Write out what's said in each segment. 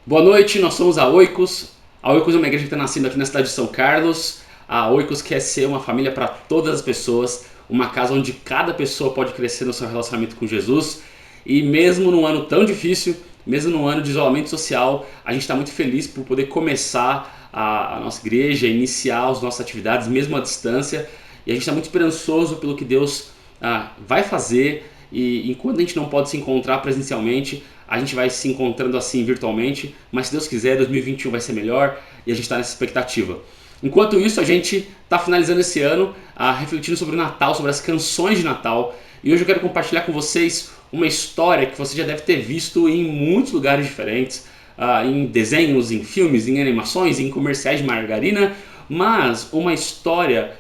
Boa noite, nós somos a Oikos. A Oikos é uma igreja que está nascendo aqui na cidade de São Carlos. A Oikos quer ser uma família para todas as pessoas, uma casa onde cada pessoa pode crescer no seu relacionamento com Jesus. E mesmo num ano tão difícil, mesmo num ano de isolamento social, a gente está muito feliz por poder começar a nossa igreja, iniciar as nossas atividades, mesmo à distância. E a gente está muito esperançoso pelo que Deus vai fazer. E enquanto a gente não pode se encontrar presencialmente, a gente vai se encontrando assim virtualmente, mas se Deus quiser, 2021 vai ser melhor e a gente está nessa expectativa. Enquanto isso, a gente está finalizando esse ano refletindo sobre o Natal, sobre as canções de Natal. E hoje eu quero compartilhar com vocês uma história que você já deve ter visto em muitos lugares diferentes, em desenhos, em filmes, em animações, em comerciais de margarina, mas uma história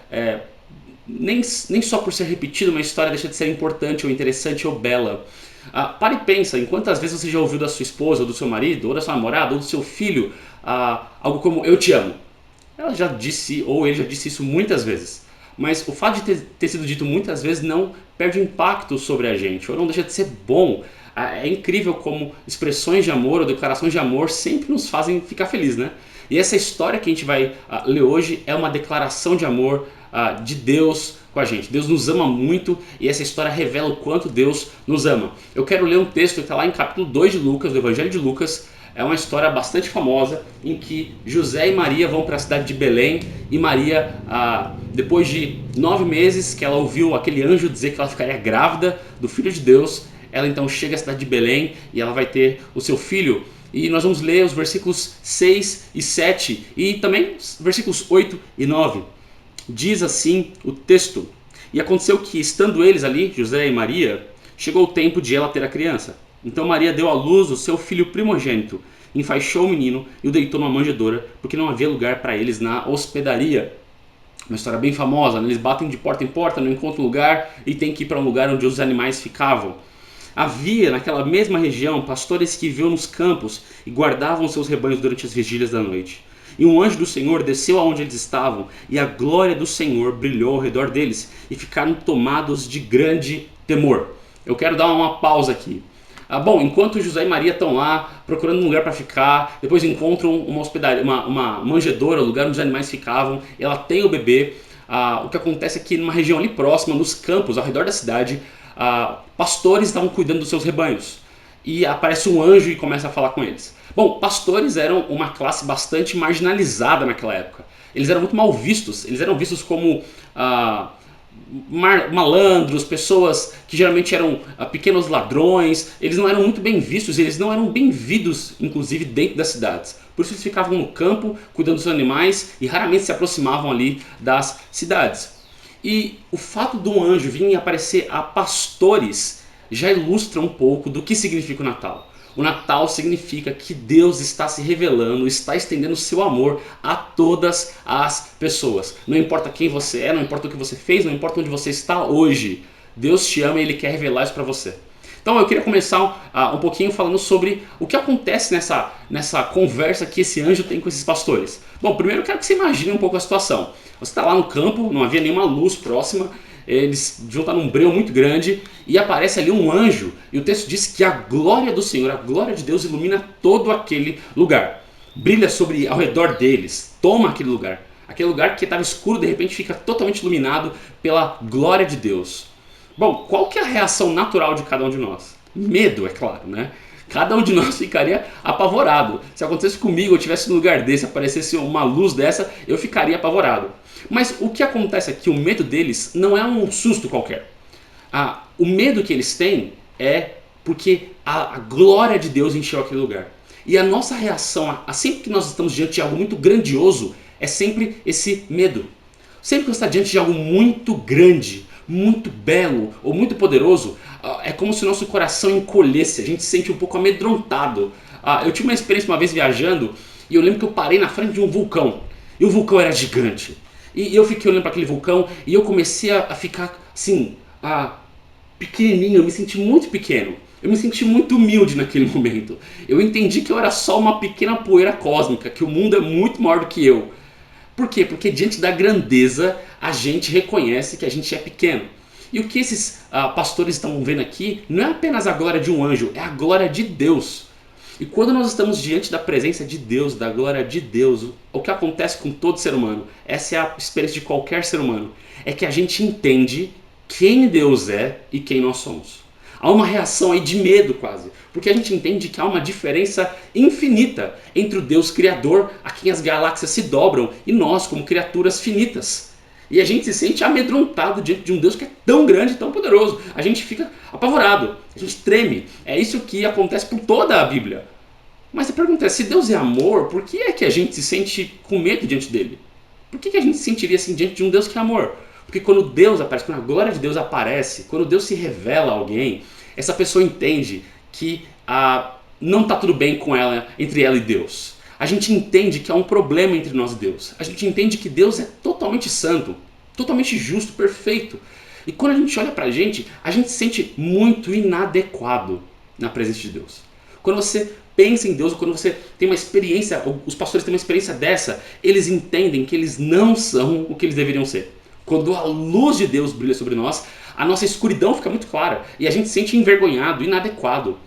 nem só por ser repetido, uma história deixa de ser importante ou interessante ou bela. Para e pensa em quantas vezes você já ouviu da sua esposa, ou do seu marido, ou da sua namorada, ou do seu filho algo como "eu te amo". Ela já disse, ou ele já disse isso muitas vezes. Mas o fato de ter sido dito muitas vezes não perde impacto sobre a gente, ou não deixa de ser bom. É incrível como expressões de amor ou declarações de amor sempre nos fazem ficar felizes, né? E essa história que a gente vai ler hoje é uma declaração de amor de Deus com a gente. Deus nos ama muito e essa história revela o quanto Deus nos ama. Eu quero ler um texto que está lá em capítulo 2 de Lucas, do Evangelho de Lucas. É uma história bastante famosa em que José e Maria vão para a cidade de Belém e Maria, depois de 9 meses que ela ouviu aquele anjo dizer que ela ficaria grávida do Filho de Deus, ela então chega à cidade de Belém e ela vai ter o seu filho. E nós vamos ler os versículos 6 e 7 e também versículos 8 e 9. Diz assim o texto: "E aconteceu que, estando eles ali, José e Maria, chegou o tempo de ela ter a criança. Então Maria deu à luz o seu filho primogênito, enfaixou o menino e o deitou numa manjedoura, porque não havia lugar para eles na hospedaria." Uma história bem famosa, né? Eles batem de porta em porta, não encontram lugar e tem que ir para um lugar onde os animais ficavam. Havia naquela mesma região pastores que viviam nos campos e guardavam seus rebanhos durante as vigílias da noite. E um anjo do Senhor desceu aonde eles estavam, e a glória do Senhor brilhou ao redor deles, e ficaram tomados de grande temor. Eu quero dar uma pausa aqui. Bom, enquanto José e Maria estão lá procurando um lugar para ficar, depois encontram uma hospedaria, uma manjedoura, o lugar onde os animais ficavam, ela tem o bebê. O que acontece é que numa região ali próxima, nos campos, ao redor da cidade, pastores estavam cuidando dos seus rebanhos. E aparece um anjo e começa a falar com eles. Bom, pastores eram uma classe bastante marginalizada naquela época. Eles eram muito mal vistos. Eles eram vistos como malandros, pessoas que geralmente eram pequenos ladrões. Eles não eram muito bem vistos, eles não eram bem-vindos, inclusive, dentro das cidades. Por isso eles ficavam no campo, cuidando dos animais e raramente se aproximavam ali das cidades. E o fato de um anjo vir e aparecer a pastores já ilustra um pouco do que significa o Natal. O Natal significa que Deus está se revelando, está estendendo o seu amor a todas as pessoas. Não importa quem você é, não importa o que você fez, não importa onde você está hoje. Deus te ama e Ele quer revelar isso para você. Então eu queria começar um pouquinho falando sobre o que acontece nessa conversa que esse anjo tem com esses pastores. Bom, primeiro eu quero que você imagine um pouco a situação. Você está lá no campo, não havia nenhuma luz próxima, eles deviam estar num breu muito grande e aparece ali um anjo e o texto diz que a glória do Senhor, a glória de Deus ilumina todo aquele lugar. Brilha ao redor deles, toma aquele lugar. Aquele lugar que estava escuro de repente fica totalmente iluminado pela glória de Deus. Bom, qual que é a reação natural de cada um de nós? Medo, é claro, né? Cada um de nós ficaria apavorado. Se acontecesse comigo, eu estivesse num lugar desse, aparecesse uma luz dessa, eu ficaria apavorado. Mas o que acontece aqui, o medo deles não é um susto qualquer. O medo que eles têm é porque a glória de Deus encheu aquele lugar. E a nossa reação, sempre que nós estamos diante de algo muito grandioso, é sempre esse medo. Sempre que você está diante de algo muito grande, muito belo ou muito poderoso, é como se o nosso coração encolhesse, a gente se sente um pouco amedrontado. Eu tive uma experiência uma vez viajando e eu lembro que eu parei na frente de um vulcão. E o vulcão era gigante. E eu fiquei olhando para aquele vulcão e eu comecei a ficar assim, pequenininho, eu me senti muito pequeno. Eu me senti muito humilde naquele momento. Eu entendi que eu era só uma pequena poeira cósmica, que o mundo é muito maior do que eu. Por quê? Porque diante da grandeza a gente reconhece que a gente é pequeno. E o que esses pastores estão vendo aqui não é apenas a glória de um anjo, é a glória de Deus. E quando nós estamos diante da presença de Deus, da glória de Deus, o que acontece com todo ser humano, essa é a experiência de qualquer ser humano, é que a gente entende quem Deus é e quem nós somos. Há uma reação aí de medo quase, porque a gente entende que há uma diferença infinita entre o Deus Criador, a quem as galáxias se dobram, e nós como criaturas finitas. E a gente se sente amedrontado diante de um Deus que é tão grande e tão poderoso. A gente fica apavorado, a gente treme. É isso que acontece por toda a Bíblia. Mas a pergunta é, se Deus é amor, por que é que a gente se sente com medo diante dele? Por que a gente se sentiria assim diante de um Deus que é amor? Porque quando Deus aparece, quando a glória de Deus aparece, quando Deus se revela a alguém, essa pessoa entende que não está tudo bem com ela, entre ela e Deus. A gente entende que há um problema entre nós e Deus. A gente entende que Deus é totalmente santo, totalmente justo, perfeito. E quando a gente olha pra gente se sente muito inadequado na presença de Deus. Quando você pensa em Deus, quando você tem uma experiência, os pastores têm uma experiência dessa, eles entendem que eles não são o que eles deveriam ser. Quando a luz de Deus brilha sobre nós, a nossa escuridão fica muito clara e a gente se sente envergonhado, inadequado.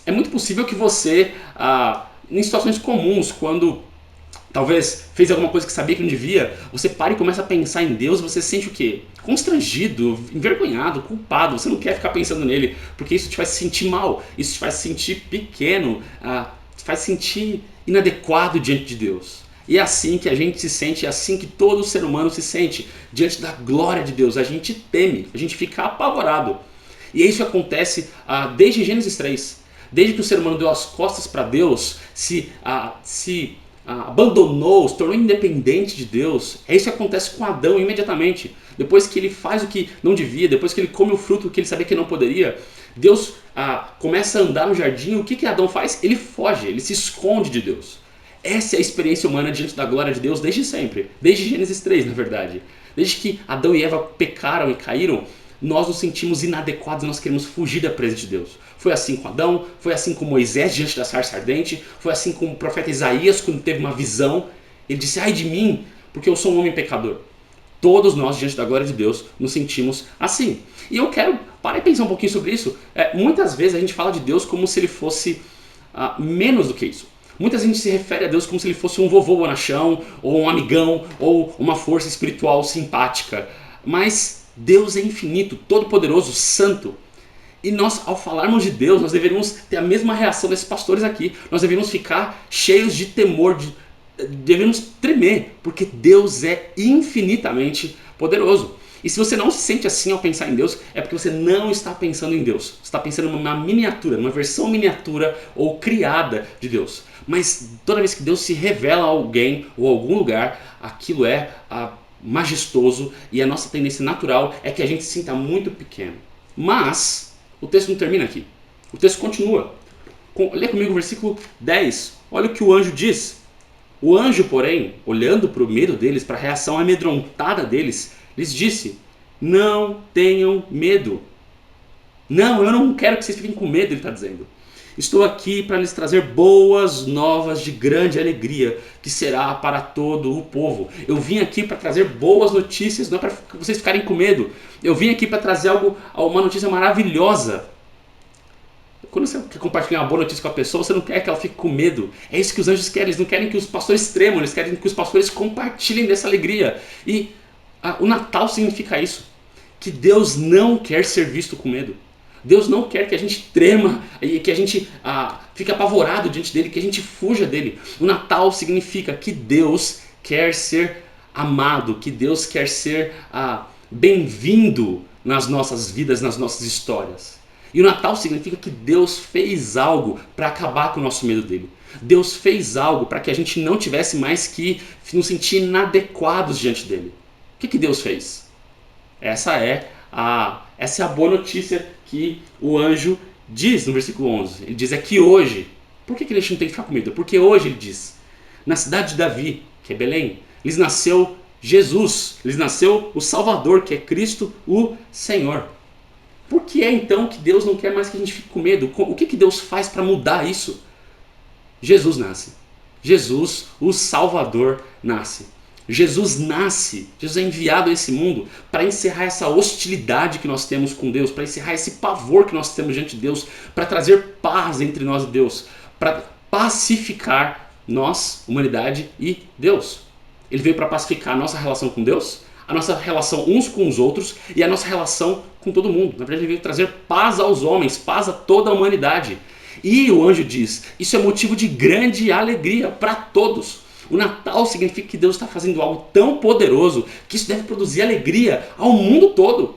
É muito possível que você, em situações comuns, quando talvez fez alguma coisa que sabia que não devia, você para e começa a pensar em Deus, você se sente o quê? Constrangido, envergonhado, culpado, você não quer ficar pensando nele, porque isso te faz se sentir mal, isso te faz se sentir pequeno, te faz se sentir inadequado diante de Deus. E é assim que a gente se sente, é assim que todo ser humano se sente diante da glória de Deus. A gente teme, a gente fica apavorado. E é isso que acontece desde Gênesis 3. Desde que o ser humano deu as costas para Deus, se abandonou, se tornou independente de Deus, é isso que acontece com Adão imediatamente. Depois que ele faz o que não devia, depois que ele come o fruto que ele sabia que não poderia, Deus começa a andar no jardim. O que Adão faz? Ele foge, ele se esconde de Deus. Essa é a experiência humana diante da glória de Deus desde sempre, desde Gênesis 3, na verdade. Desde que Adão e Eva pecaram e caíram, nós nos sentimos inadequados e nós queremos fugir da presença de Deus. Foi assim com Adão, foi assim com Moisés diante da sarça ardente, foi assim com o profeta Isaías quando teve uma visão. Ele disse, ai de mim, porque eu sou um homem pecador. Todos nós, diante da glória de Deus, nos sentimos assim. E eu quero parar e pensar um pouquinho sobre isso. Muitas vezes a gente fala de Deus como se ele fosse menos do que isso. Muita gente se refere a Deus como se ele fosse um vovô bonachão, ou um amigão, ou uma força espiritual simpática. Mas Deus é infinito, todo-poderoso, santo. E nós, ao falarmos de Deus, nós deveríamos ter a mesma reação desses pastores aqui. Nós deveríamos ficar cheios de temor, deveríamos tremer, porque Deus é infinitamente poderoso. E se você não se sente assim ao pensar em Deus, é porque você não está pensando em Deus. Você está pensando numa miniatura, numa versão miniatura ou criada de Deus. Mas toda vez que Deus se revela a alguém ou a algum lugar, aquilo é majestoso, e a nossa tendência natural é que a gente se sinta muito pequeno. Mas o texto não termina aqui. O texto continua. Lê comigo o versículo 10. Olha o que o anjo diz. O anjo, porém, olhando para o medo deles, para a reação amedrontada deles, lhes disse, não tenham medo. Não, eu não quero que vocês fiquem com medo, ele está dizendo. Estou aqui para lhes trazer boas novas de grande alegria, que será para todo o povo. Eu vim aqui para trazer boas notícias, não é para vocês ficarem com medo. Eu vim aqui para trazer uma notícia maravilhosa. Quando você quer compartilhar uma boa notícia com a pessoa, você não quer que ela fique com medo. É isso que os anjos querem, eles não querem que os pastores tremam, eles querem que os pastores compartilhem dessa alegria. E o Natal significa isso, que Deus não quer ser visto com medo. Deus não quer que a gente trema e que a gente fique apavorado diante dele, que a gente fuja dele. O Natal significa que Deus quer ser amado, que Deus quer ser bem-vindo nas nossas vidas, nas nossas histórias. E o Natal significa que Deus fez algo para acabar com o nosso medo dele. Deus fez algo para que a gente não tivesse mais que nos sentir inadequados diante dele. O que Deus fez? Essa é a boa notícia que o anjo diz no versículo 11. Ele diz que hoje, por que a gente não tem que ficar com medo? Porque hoje, ele diz, na cidade de Davi, que é Belém, lhes nasceu Jesus, lhes nasceu o Salvador, que é Cristo o Senhor. Por que é então que Deus não quer mais que a gente fique com medo? O que Deus faz para mudar isso? Jesus nasce. Jesus, o Salvador, nasce. Jesus nasce, Jesus é enviado a esse mundo para encerrar essa hostilidade que nós temos com Deus, para encerrar esse pavor que nós temos diante de Deus, para trazer paz entre nós e Deus, para pacificar nós, humanidade e Deus. Ele veio para pacificar a nossa relação com Deus, a nossa relação uns com os outros e a nossa relação com todo mundo. Na verdade, ele veio trazer paz aos homens, paz a toda a humanidade. E o anjo diz, isso é motivo de grande alegria para todos. O Natal significa que Deus está fazendo algo tão poderoso que isso deve produzir alegria ao mundo todo.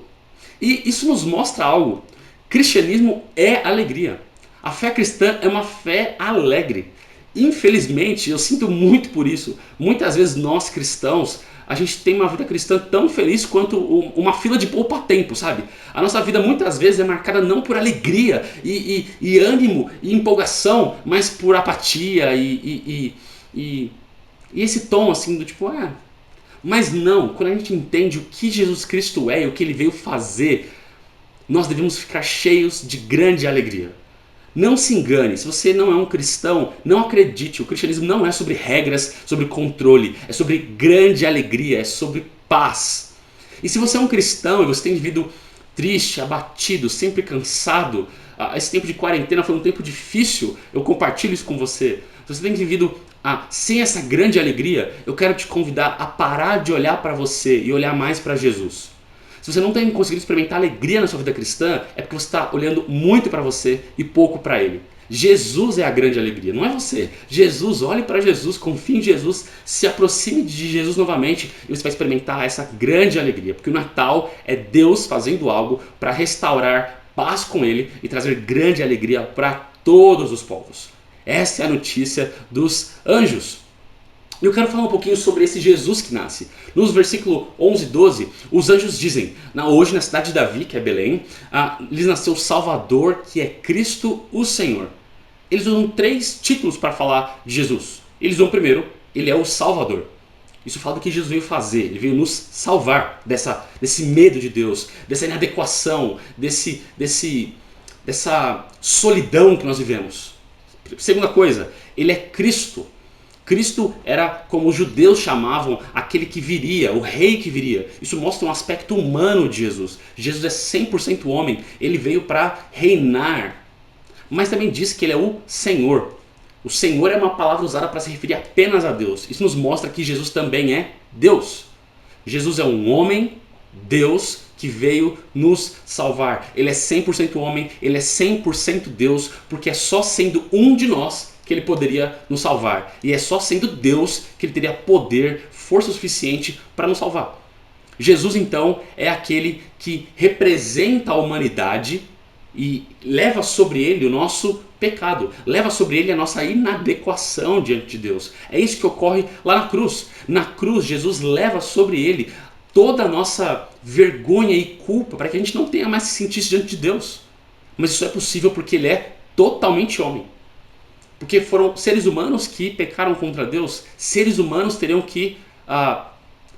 E isso nos mostra algo. Cristianismo é alegria. A fé cristã é uma fé alegre. Infelizmente, eu sinto muito por isso. Muitas vezes nós cristãos, a gente tem uma vida cristã tão feliz quanto uma fila de poupa-tempo, sabe? A nossa vida muitas vezes é marcada não por alegria e ânimo e empolgação, mas por apatia e esse tom assim do tipo, Mas não, quando a gente entende o que Jesus Cristo é e o que ele veio fazer, nós devemos ficar cheios de grande alegria. Não se engane, se você não é um cristão, não acredite, o cristianismo não é sobre regras, sobre controle, é sobre grande alegria, é sobre paz. E se você é um cristão e você tem vivido triste, abatido, sempre cansado, esse tempo de quarentena foi um tempo difícil, eu compartilho isso com você. Se você tem vivido sem essa grande alegria, eu quero te convidar a parar de olhar para você e olhar mais para Jesus. Se você não tem conseguido experimentar alegria na sua vida cristã, é porque você está olhando muito para você e pouco para Ele. Jesus é a grande alegria, não é você. Jesus, olhe para Jesus, confie em Jesus, se aproxime de Jesus novamente e você vai experimentar essa grande alegria. Porque o Natal é Deus fazendo algo para restaurar paz com Ele e trazer grande alegria para todos os povos. Essa é a notícia dos anjos. E eu quero falar um pouquinho sobre esse Jesus que nasce. Nos versículos 11 e 12, os anjos dizem, hoje na cidade de Davi, que é Belém, lhes nasceu o Salvador, que é Cristo o Senhor. Eles usam 3 títulos para falar de Jesus. Eles usam primeiro, ele é o Salvador. Isso fala do que Jesus veio fazer, ele veio nos salvar desse medo de Deus, dessa inadequação, dessa solidão que nós vivemos. Segunda coisa, ele é Cristo. Cristo era, como os judeus chamavam, aquele que viria, o rei que viria. Isso mostra um aspecto humano de Jesus. Jesus é 100% homem, ele veio para reinar. Mas também diz que ele é o Senhor. O Senhor é uma palavra usada para se referir apenas a Deus. Isso nos mostra que Jesus também é Deus. Jesus é um homem, Deus, que veio nos salvar. Ele é 100% homem, ele é 100% Deus, porque é só sendo um de nós que ele poderia nos salvar. E é só sendo Deus que ele teria poder, força suficiente para nos salvar. Jesus então é aquele que representa a humanidade e leva sobre ele o nosso pecado, leva sobre ele a nossa inadequação diante de Deus. É isso que ocorre lá na cruz. Na cruz, Jesus leva sobre ele toda a nossa vergonha e culpa para que a gente não tenha mais que se sentir diante de Deus. Mas isso é possível porque ele é totalmente homem. Porque foram seres humanos que pecaram contra Deus, seres humanos teriam que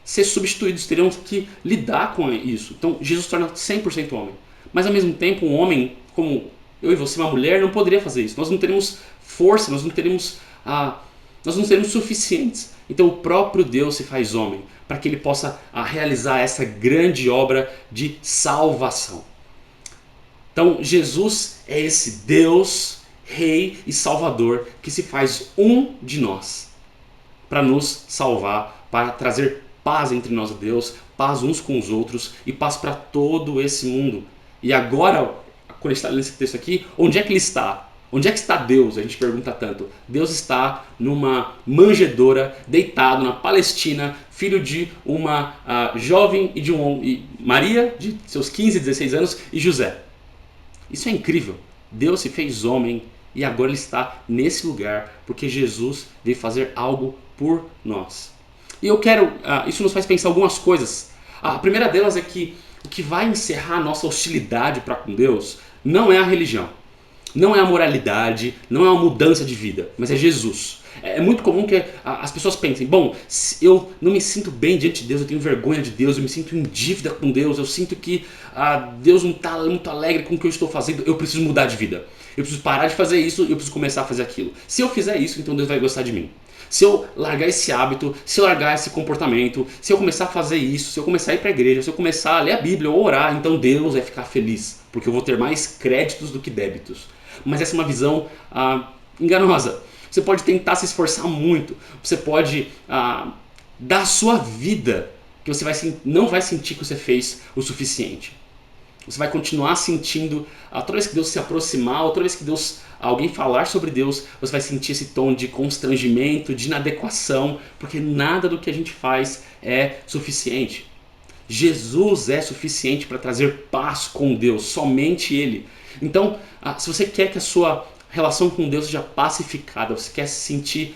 ser substituídos, teriam que lidar com isso. Então Jesus se torna 100% homem. Mas ao mesmo tempo um homem como eu e você, uma mulher, não poderia fazer isso. Nós não teríamos força, nós não teríamos suficientes. Então o próprio Deus se faz homem para que ele possa realizar essa grande obra de salvação. Então Jesus é esse Deus, Rei e Salvador que se faz um de nós para nos salvar, para trazer paz entre nós e Deus, paz uns com os outros e paz para todo esse mundo. E agora, quando a gente está lendo esse texto aqui, onde é que ele está? Onde é que está Deus? A gente pergunta tanto. Deus está numa manjedoura, deitado na Palestina, filho de uma jovem e Maria, de seus 15, 16 anos, e José. Isso é incrível. Deus se fez homem e agora ele está nesse lugar porque Jesus veio fazer algo por nós. E eu quero, isso nos faz pensar algumas coisas. A primeira delas é que o que vai encerrar a nossa hostilidade para com Deus não é a religião, não é a moralidade, não é uma mudança de vida, mas é Jesus. É muito comum que as pessoas pensem, bom, eu não me sinto bem diante de Deus, eu tenho vergonha de Deus, eu me sinto em dívida com Deus, eu sinto que Deus não está muito alegre com o que eu estou fazendo, eu preciso mudar de vida. Eu preciso parar de fazer isso, eu preciso começar a fazer aquilo. Se eu fizer isso, então Deus vai gostar de mim. Se eu largar esse hábito, se eu largar esse comportamento, se eu começar a fazer isso, se eu começar a ir para a igreja, se eu começar a ler a Bíblia ou orar, então Deus vai ficar feliz, porque eu vou ter mais créditos do que débitos. Mas essa é uma visão enganosa. você pode tentar se esforçar muito, você pode dar a sua vida, que você não vai sentir que você fez o suficiente. Você vai continuar sentindo, toda vez que Deus se aproximar, ou toda vez que alguém falar sobre Deus, você vai sentir esse tom de constrangimento, de inadequação, porque nada do que a gente faz é suficiente. Jesus é suficiente para trazer paz com Deus, somente Ele. Então, se você quer que a sua relação com Deus seja pacificada, você quer se sentir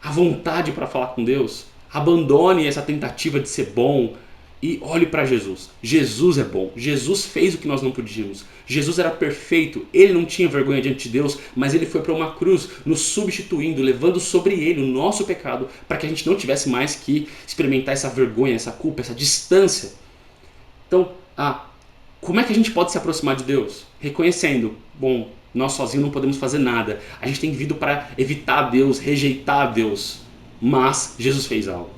à vontade para falar com Deus, abandone essa tentativa de ser bom e olhe para Jesus. Jesus é bom, Jesus fez o que nós não podíamos. Jesus era perfeito, Ele não tinha vergonha diante de Deus, mas Ele foi para uma cruz nos substituindo, levando sobre Ele o nosso pecado, para que a gente não tivesse mais que experimentar essa vergonha, essa culpa, essa distância. Então, como é que a gente pode se aproximar de Deus? Reconhecendo, bom, nós sozinhos não podemos fazer nada, a gente tem vindo para evitar Deus, rejeitar Deus, mas Jesus fez algo.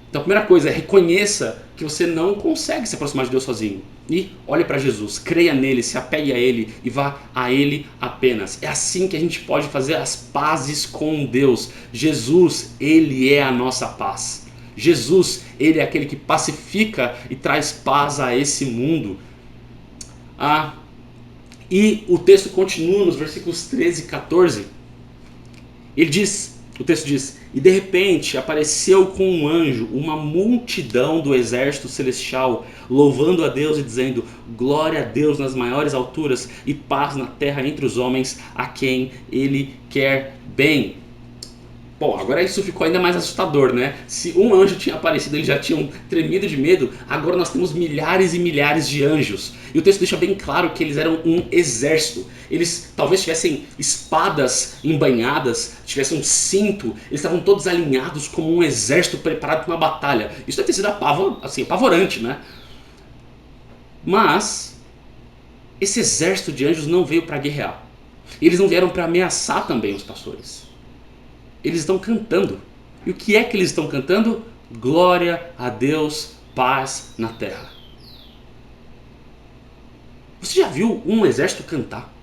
Então a primeira coisa é reconheça que você não consegue se aproximar de Deus sozinho. E olhe para Jesus, creia nele, se apegue a ele e vá a ele apenas. É assim que a gente pode fazer as pazes com Deus. Jesus, ele é a nossa paz. Jesus, ele é aquele que pacifica e traz paz a esse mundo. E o texto continua nos versículos 13 e 14. O texto diz: e de repente apareceu com um anjo uma multidão do exército celestial, louvando a Deus e dizendo: glória a Deus nas maiores alturas e paz na terra entre os homens a quem Ele quer bem. Bom, agora isso ficou ainda mais assustador, né? Se um anjo tinha aparecido, eles já tinham tremido de medo, agora nós temos milhares e milhares de anjos. E o texto deixa bem claro que eles eram um exército. Eles talvez tivessem espadas embainhadas, tivessem um cinto, eles estavam todos alinhados como um exército preparado para uma batalha. Isso deve ter sido apavorante, né? Mas esse exército de anjos não veio para guerrear. Eles não vieram para ameaçar também os pastores. Eles estão cantando. E o que é que eles estão cantando? Glória a Deus, paz na terra. Você já viu um exército cantar?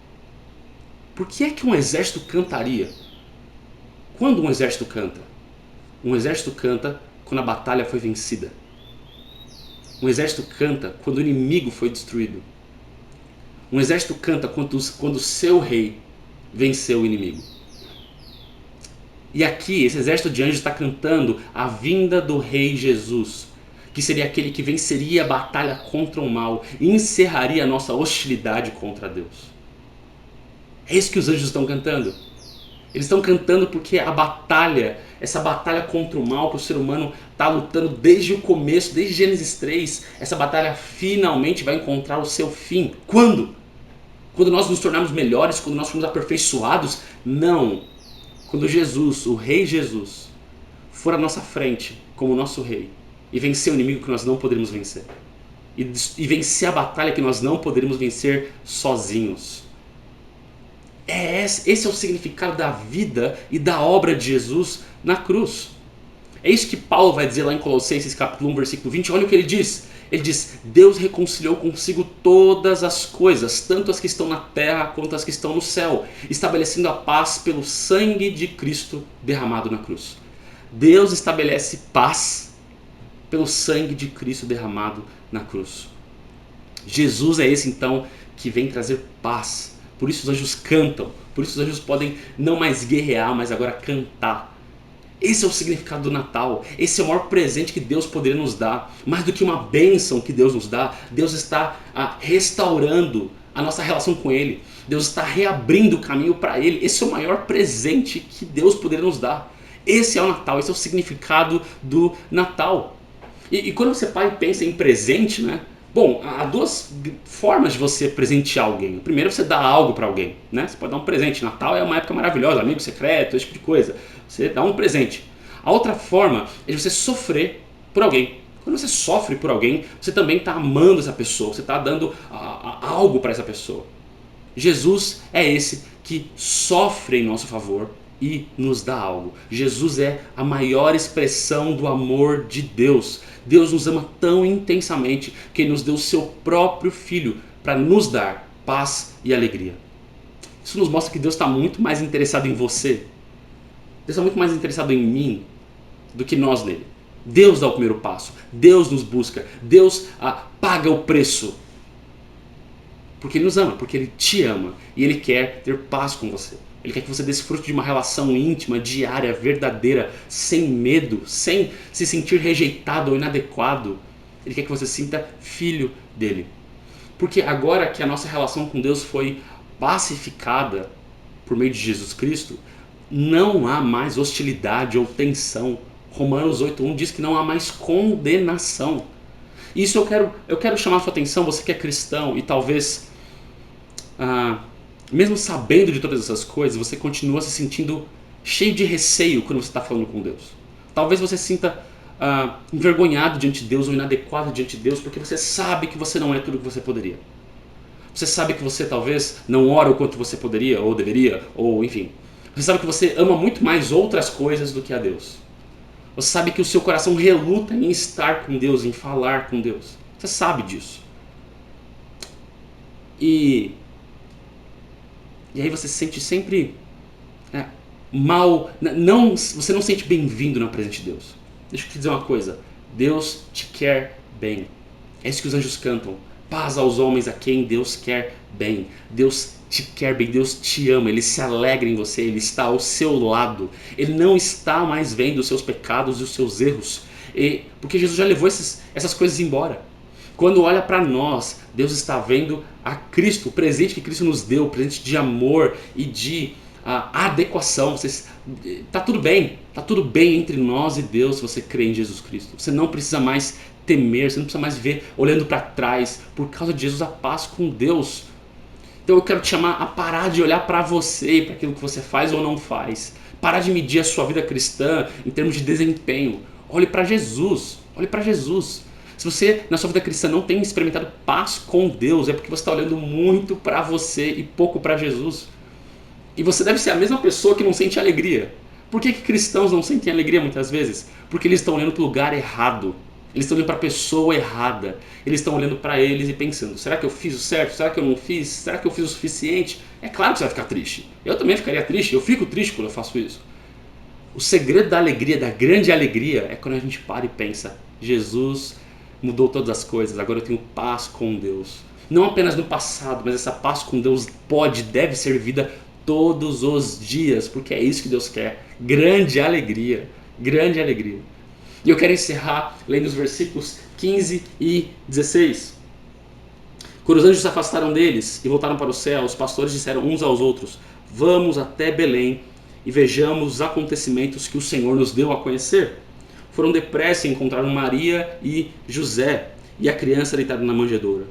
Por que é que um exército cantaria? Quando um exército canta? Um exército canta quando a batalha foi vencida. Um exército canta quando o inimigo foi destruído. Um exército canta quando o seu rei venceu o inimigo. E aqui, esse exército de anjos está cantando a vinda do Rei Jesus, que seria aquele que venceria a batalha contra o mal e encerraria a nossa hostilidade contra Deus. É isso que os anjos estão cantando. Eles estão cantando porque essa batalha contra o mal que o ser humano está lutando desde o começo, desde Gênesis 3, essa batalha finalmente vai encontrar o seu fim. Quando? Quando nós nos tornarmos melhores, quando nós formos aperfeiçoados? Não. Quando Jesus, o Rei Jesus, for à nossa frente como nosso Rei e vencer o inimigo que nós não poderíamos vencer. E vencer a batalha que nós não poderíamos vencer sozinhos. Esse é o significado da vida e da obra de Jesus na cruz. É isso que Paulo vai dizer lá em Colossenses capítulo 1, versículo 20. Olha o que ele diz. Ele diz: Deus reconciliou consigo todas as coisas, tanto as que estão na terra quanto as que estão no céu, estabelecendo a paz pelo sangue de Cristo derramado na cruz. Deus estabelece paz pelo sangue de Cristo derramado na cruz. Jesus é esse então que vem trazer paz. Por isso os anjos cantam, por isso os anjos podem não mais guerrear, mas agora cantar. Esse é o significado do Natal. Esse é o maior presente que Deus poderia nos dar. Mais do que uma bênção que Deus nos dá, Deus está restaurando a nossa relação com Ele. Deus está reabrindo o caminho para Ele. Esse é o maior presente que Deus poderia nos dar. Esse é o Natal, esse é o significado do Natal. E quando você pai pensa em presente, né? Bom, há duas formas de você presentear alguém. Primeiro, você dá algo para alguém, né? Você pode dar um presente. Natal é uma época maravilhosa, amigo secreto, esse tipo de coisa. Você dá um presente. A outra forma é de você sofrer por alguém. Quando você sofre por alguém, você também está amando essa pessoa, você está dando algo para essa pessoa. Jesus é esse que sofre em nosso favor e nos dá algo. Jesus é a maior expressão do amor de Deus. Deus nos ama tão intensamente que Ele nos deu o seu próprio Filho para nos dar paz e alegria. Isso nos mostra que Deus está muito mais interessado em você Deus está muito mais interessado em mim do que nós nele. Deus dá o primeiro passo, Deus nos busca, Deus paga o preço. Porque Ele nos ama, porque Ele te ama e Ele quer ter paz com você. Ele quer que você desfrute de uma relação íntima, diária, verdadeira, sem medo, sem se sentir rejeitado ou inadequado. Ele quer que você se sinta filho dele. Porque agora que a nossa relação com Deus foi pacificada por meio de Jesus Cristo, não há mais hostilidade ou tensão. Romanos 8:1 diz que não há mais condenação. Isso eu quero chamar a sua atenção, você que é cristão e talvez, mesmo sabendo de todas essas coisas, você continua se sentindo cheio de receio quando você está falando com Deus. Talvez você se sinta envergonhado diante de Deus ou inadequado diante de Deus porque você sabe que você não é tudo o que você poderia. Você sabe que você talvez não ora o quanto você poderia ou deveria, ou enfim. Você sabe que você ama muito mais outras coisas do que a Deus. Você sabe que o seu coração reluta em estar com Deus, em falar com Deus. Você sabe disso. E aí você se sente sempre mal. Você não se sente bem-vindo na presença de Deus. Deixa eu te dizer uma coisa. Deus te quer bem. É isso que os anjos cantam. Paz aos homens a quem Deus quer bem. Deus te quer bem, Deus te ama, Ele se alegra em você, Ele está ao seu lado. Ele não está mais vendo os seus pecados e os seus erros, porque Jesus já levou essas coisas embora. Quando olha para nós, Deus está vendo a Cristo, o presente que Cristo nos deu, o presente de amor e de adequação. Tá tudo bem entre nós e Deus se você crê em Jesus Cristo. Você não precisa mais temer, você não precisa mais viver olhando para trás. Por causa de Jesus, a paz com Deus. Então eu quero te chamar a parar de olhar para você e para aquilo que você faz ou não faz. Parar de medir a sua vida cristã em termos de desempenho. Olhe para Jesus. Olhe para Jesus. Se você na sua vida cristã não tem experimentado paz com Deus, é porque você está olhando muito para você e pouco para Jesus. E você deve ser a mesma pessoa que não sente alegria. Por que cristãos não sentem alegria muitas vezes? Porque eles estão olhando para o lugar errado. Eles estão olhando para a pessoa errada. Eles estão olhando para eles e pensando: será que eu fiz o certo? Será que eu não fiz? Será que eu fiz o suficiente? É claro que você vai ficar triste. Eu também ficaria triste. Eu fico triste quando eu faço isso. O segredo da alegria, da grande alegria, é quando a gente para e pensa: Jesus mudou todas as coisas, agora eu tenho paz com Deus. Não apenas no passado, mas essa paz com Deus deve ser vivida todos os dias, porque é isso que Deus quer. Grande alegria. Grande alegria. E eu quero encerrar lendo os versículos 15 e 16. Quando os anjos se afastaram deles e voltaram para o céu, os pastores disseram uns aos outros: vamos até Belém e vejamos os acontecimentos que o Senhor nos deu a conhecer. Foram depressa e encontraram Maria e José e a criança deitada na manjedoura.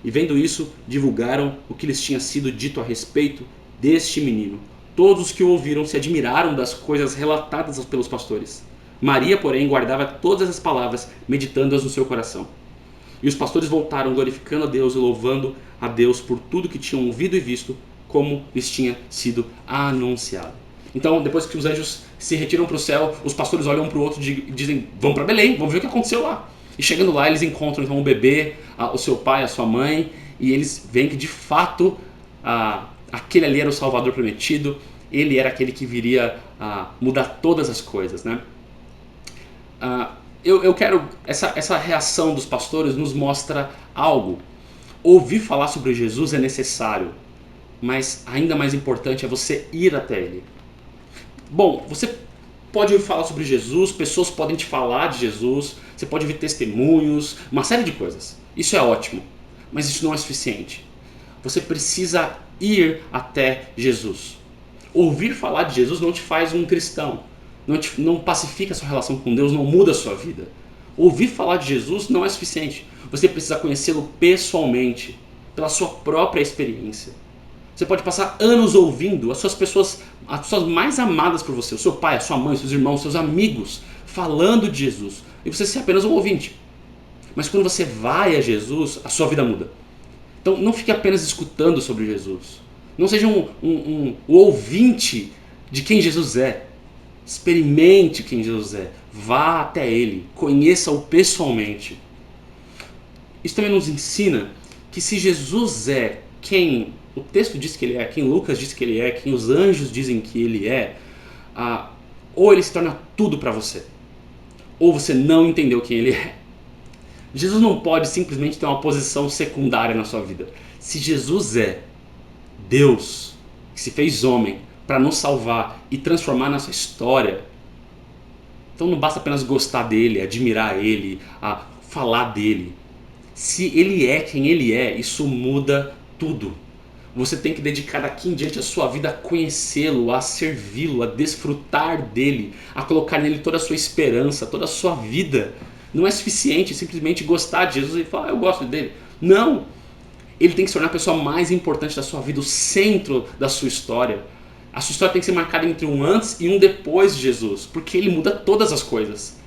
E vendo isso, divulgaram o que lhes tinha sido dito a respeito deste menino. Todos os que o ouviram se admiraram das coisas relatadas pelos pastores. Maria, porém, guardava todas as palavras, meditando-as no seu coração. E os pastores voltaram, glorificando a Deus e louvando a Deus por tudo que tinham ouvido e visto, como lhes tinha sido anunciado. Então, depois que os anjos se retiram para o céu, os pastores olham um para o outro e dizem: vamos para Belém, vamos ver o que aconteceu lá. E chegando lá, eles encontram então o bebê, o seu pai, a sua mãe, e eles veem que de fato aquele ali era o Salvador prometido, ele era aquele que viria mudar todas as coisas, né? Eu quero, essa reação dos pastores nos mostra algo. Ouvir falar sobre Jesus é necessário, mas ainda mais importante é você ir até Ele. Bom, você pode ouvir falar sobre Jesus, pessoas podem te falar de Jesus, você pode ouvir testemunhos, uma série de coisas. Isso é ótimo, mas isso não é suficiente. Você precisa ir até Jesus. Ouvir falar de Jesus não te faz um cristão. Não pacifica a sua relação com Deus, não muda a sua vida. Ouvir falar de Jesus não é suficiente. Você precisa conhecê-lo pessoalmente, pela sua própria experiência. Você pode passar anos ouvindo as pessoas mais amadas por você, o seu pai, a sua mãe, seus irmãos, seus amigos, falando de Jesus. E você ser apenas um ouvinte. Mas quando você vai a Jesus, a sua vida muda. Então não fique apenas escutando sobre Jesus. Não seja um ouvinte de quem Jesus é. Experimente quem Jesus é. Vá até Ele. Conheça-o pessoalmente. Isso também nos ensina que se Jesus é quem o texto diz que Ele é, quem Lucas diz que Ele é, quem os anjos dizem que Ele é, ou ele se torna tudo para você, ou você não entendeu quem ele é. Jesus não pode simplesmente ter uma posição secundária na sua vida. Se Jesus é Deus, que se fez homem para nos salvar e transformar nossa história, então não basta apenas gostar dele, admirar ele, falar dele. Se ele é quem ele é, isso muda tudo. Você tem que dedicar daqui em diante a sua vida a conhecê-lo, a servi-lo, a desfrutar dele, a colocar nele toda a sua esperança, toda a sua vida. Não é suficiente simplesmente gostar de Jesus e falar, eu gosto dele. Não! Ele tem que se tornar a pessoa mais importante da sua vida, o centro da sua história. A sua história tem que ser marcada entre um antes e um depois de Jesus, porque ele muda todas as coisas.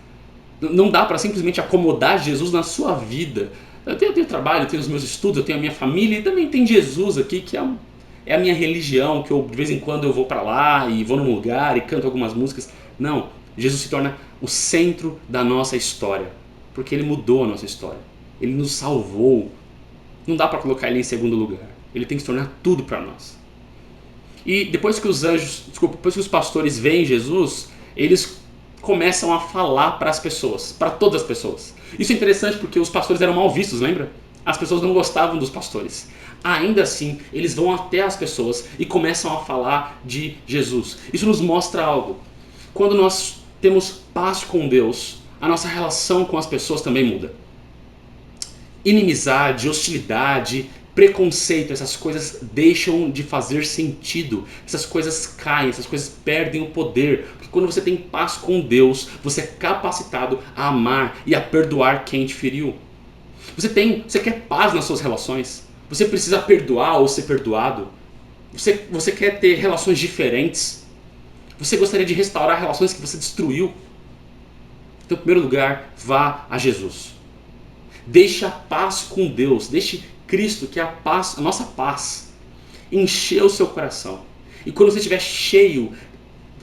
Não dá para simplesmente acomodar Jesus na sua vida. Eu tenho trabalho, eu tenho os meus estudos, eu tenho a minha família e também tem Jesus aqui, que é a minha religião, que de vez em quando eu vou para lá e vou num lugar e canto algumas músicas. Não, Jesus se torna o centro da nossa história, porque ele mudou a nossa história, ele nos salvou. Não dá para colocar ele em segundo lugar, ele tem que se tornar tudo para nós. E depois que depois que os pastores veem Jesus, eles começam a falar para as pessoas, para todas as pessoas. Isso é interessante porque os pastores eram mal vistos, lembra? As pessoas não gostavam dos pastores. Ainda assim, eles vão até as pessoas e começam a falar de Jesus. Isso nos mostra algo. Quando nós temos paz com Deus, a nossa relação com as pessoas também muda. Inimizade, hostilidade, preconceito, essas coisas deixam de fazer sentido. Essas coisas caem, essas coisas perdem o poder. Porque quando você tem paz com Deus, você é capacitado a amar e a perdoar quem te feriu. Você quer paz nas suas relações? Você precisa perdoar ou ser perdoado? Você quer ter relações diferentes? Você gostaria de restaurar relações que você destruiu? Então, em primeiro lugar, vá a Jesus. Deixe a paz com Deus, deixe Cristo, que é a nossa paz, encher o seu coração. E quando você estiver cheio,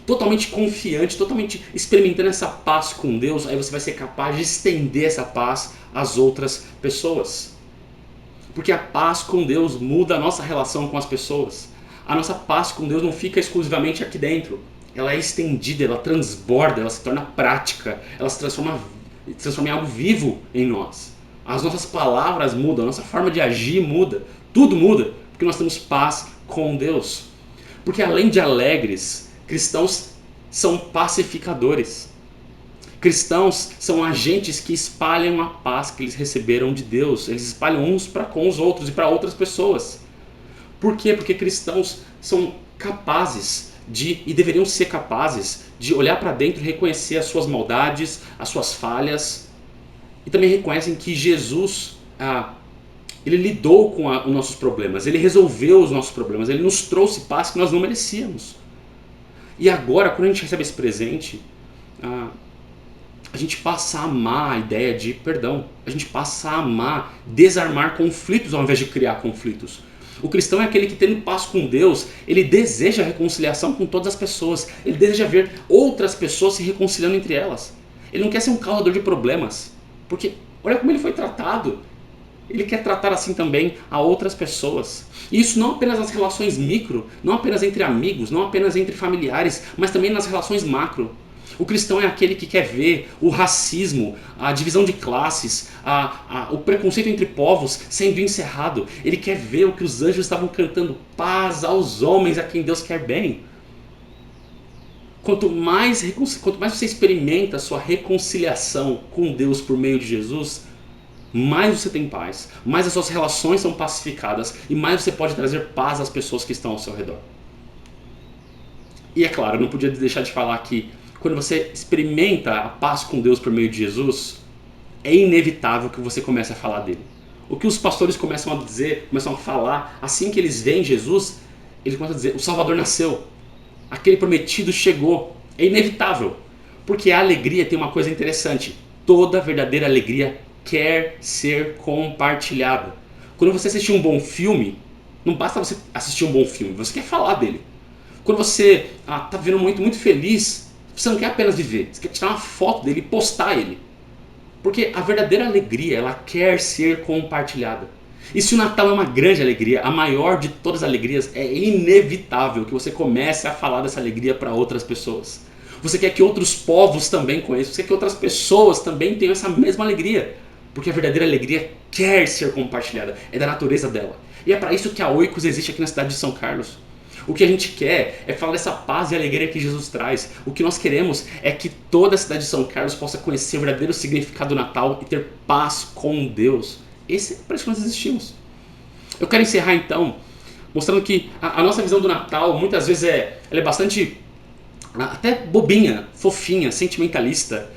totalmente confiante, totalmente experimentando essa paz com Deus, aí você vai ser capaz de estender essa paz às outras pessoas. Porque a paz com Deus muda a nossa relação com as pessoas. A nossa paz com Deus não fica exclusivamente aqui dentro. Ela é estendida, ela transborda, ela se torna prática, ela se transforma em algo vivo em nós. As nossas palavras mudam, a nossa forma de agir muda, tudo muda, porque nós temos paz com Deus. Porque além de alegres, cristãos são pacificadores. Cristãos são agentes que espalham a paz que eles receberam de Deus. Eles espalham uns para com os outros e para outras pessoas. Por quê? Porque cristãos são capazes e deveriam ser capazes de olhar para dentro e reconhecer as suas maldades, as suas falhas. E também reconhecem que Jesus, ele lidou com os nossos problemas, ele resolveu os nossos problemas, ele nos trouxe paz que nós não merecíamos. E agora, quando a gente recebe esse presente, a gente passa a amar a ideia de perdão, a gente passa a amar desarmar conflitos ao invés de criar conflitos. O cristão é aquele que, tendo paz com Deus, ele deseja a reconciliação com todas as pessoas, ele deseja ver outras pessoas se reconciliando entre elas. Ele não quer ser um causador de problemas. Porque olha como ele foi tratado. Ele quer tratar assim também a outras pessoas. E isso não apenas nas relações micro, não apenas entre amigos, não apenas entre familiares, mas também nas relações macro. O cristão é aquele que quer ver o racismo, a divisão de classes, o preconceito entre povos sendo encerrado. Ele quer ver o que os anjos estavam cantando: paz aos homens a quem Deus quer bem. Quanto mais você experimenta a sua reconciliação com Deus por meio de Jesus, mais você tem paz, mais as suas relações são pacificadas e mais você pode trazer paz às pessoas que estão ao seu redor. E é claro, eu não podia deixar de falar que quando você experimenta a paz com Deus por meio de Jesus, é inevitável que você comece a falar dele. O que os pastores começam a dizer, começam a falar, assim que eles veem Jesus, eles começam a dizer: o Salvador nasceu. Aquele prometido chegou. É inevitável. Porque a alegria tem uma coisa interessante. Toda verdadeira alegria quer ser compartilhada. Quando você assistir um bom filme, não basta você assistir um bom filme, você quer falar dele. Quando você está vivendo um momento muito feliz, você não quer apenas viver, você quer tirar uma foto dele e postar ele. Porque a verdadeira alegria, ela quer ser compartilhada. E se o Natal é uma grande alegria, a maior de todas as alegrias, é inevitável que você comece a falar dessa alegria para outras pessoas. Você quer que outros povos também conheçam. Você quer que outras pessoas também tenham essa mesma alegria. Porque a verdadeira alegria quer ser compartilhada. É da natureza dela. E é para isso que a Oikos existe aqui na cidade de São Carlos. O que a gente quer é falar dessa paz e alegria que Jesus traz. O que nós queremos é que toda a cidade de São Carlos possa conhecer o verdadeiro significado do Natal e ter paz com Deus. Esse é para isso que nós existimos. Eu quero encerrar então mostrando que a nossa visão do Natal muitas vezes ela é bastante até bobinha, fofinha, sentimentalista.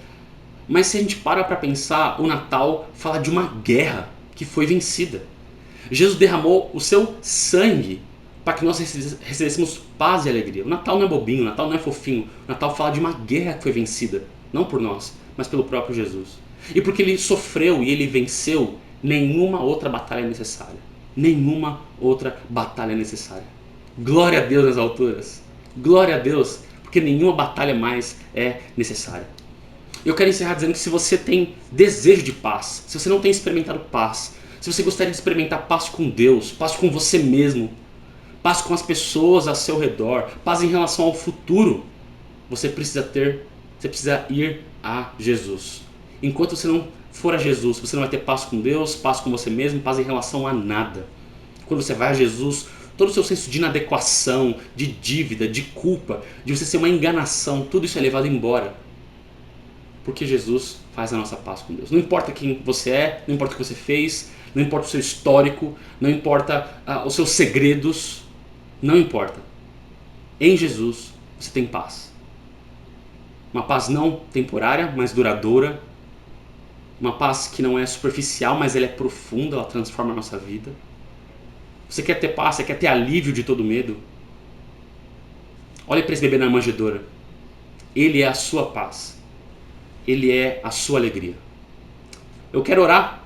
Mas se a gente para pensar, o Natal fala de uma guerra que foi vencida. Jesus derramou o seu sangue para que nós recebêssemos paz e alegria. O Natal não é bobinho, o Natal não é fofinho. O Natal fala de uma guerra que foi vencida. Não por nós, mas pelo próprio Jesus. E porque ele sofreu e ele venceu, nenhuma outra batalha é necessária. Nenhuma outra batalha é necessária. Glória a Deus nas alturas. Glória a Deus, porque nenhuma batalha mais é necessária. Eu quero encerrar dizendo que se você tem desejo de paz, se você não tem experimentado paz, se você gostaria de experimentar paz com Deus, paz com você mesmo, paz com as pessoas ao seu redor, paz em relação ao futuro, você precisa ir a Jesus. Enquanto você não for a Jesus, você não vai ter paz com Deus, paz com você mesmo, paz em relação a nada. Quando você vai a Jesus, todo o seu senso de inadequação, de dívida, de culpa, de você ser uma enganação, tudo isso é levado embora. Porque Jesus faz a nossa paz com Deus. Não importa quem você é, não importa o que você fez, não importa o seu histórico, não importa os seus segredos, não importa. Em Jesus você tem paz. Uma paz não temporária, mas duradoura. Uma paz que não é superficial, mas ela é profunda, ela transforma a nossa vida. Você quer ter paz, você quer ter alívio de todo medo? Olhe para esse bebê na manjedoura. Ele é a sua paz. Ele é a sua alegria. Eu quero orar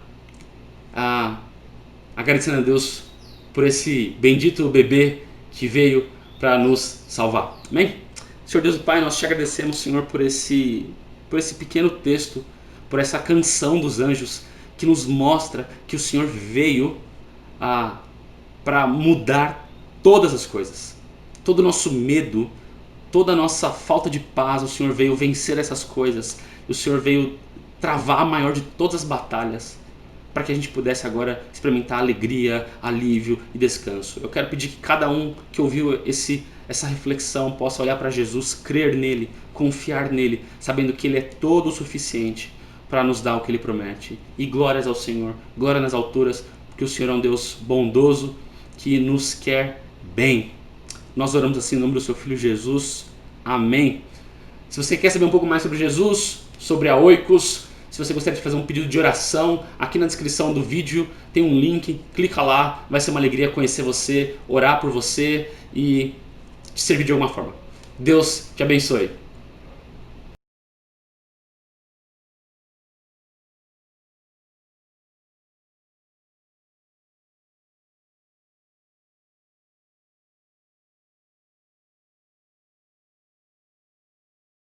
agradecendo a Deus por esse bendito bebê que veio para nos salvar. Amém? Senhor Deus e Pai, nós te agradecemos, Senhor, por esse pequeno texto, por essa canção dos anjos que nos mostra que o Senhor veio para mudar todas as coisas. Todo o nosso medo, toda a nossa falta de paz, o Senhor veio vencer essas coisas. O Senhor veio travar a maior de todas as batalhas para que a gente pudesse agora experimentar alegria, alívio e descanso. Eu quero pedir que cada um que ouviu essa reflexão possa olhar para Jesus, crer nele, confiar nele, sabendo que ele é todo o suficiente para nos dar o que ele promete. E glórias ao Senhor, glória nas alturas, porque o Senhor é um Deus bondoso que nos quer bem. Nós oramos assim em nome do seu Filho Jesus. Amém. Se você quer saber um pouco mais sobre Jesus, sobre a Oikos, se você gostaria de fazer um pedido de oração, aqui na descrição do vídeo tem um link, clica lá, vai ser uma alegria conhecer você, orar por você e te servir de alguma forma. Deus te abençoe.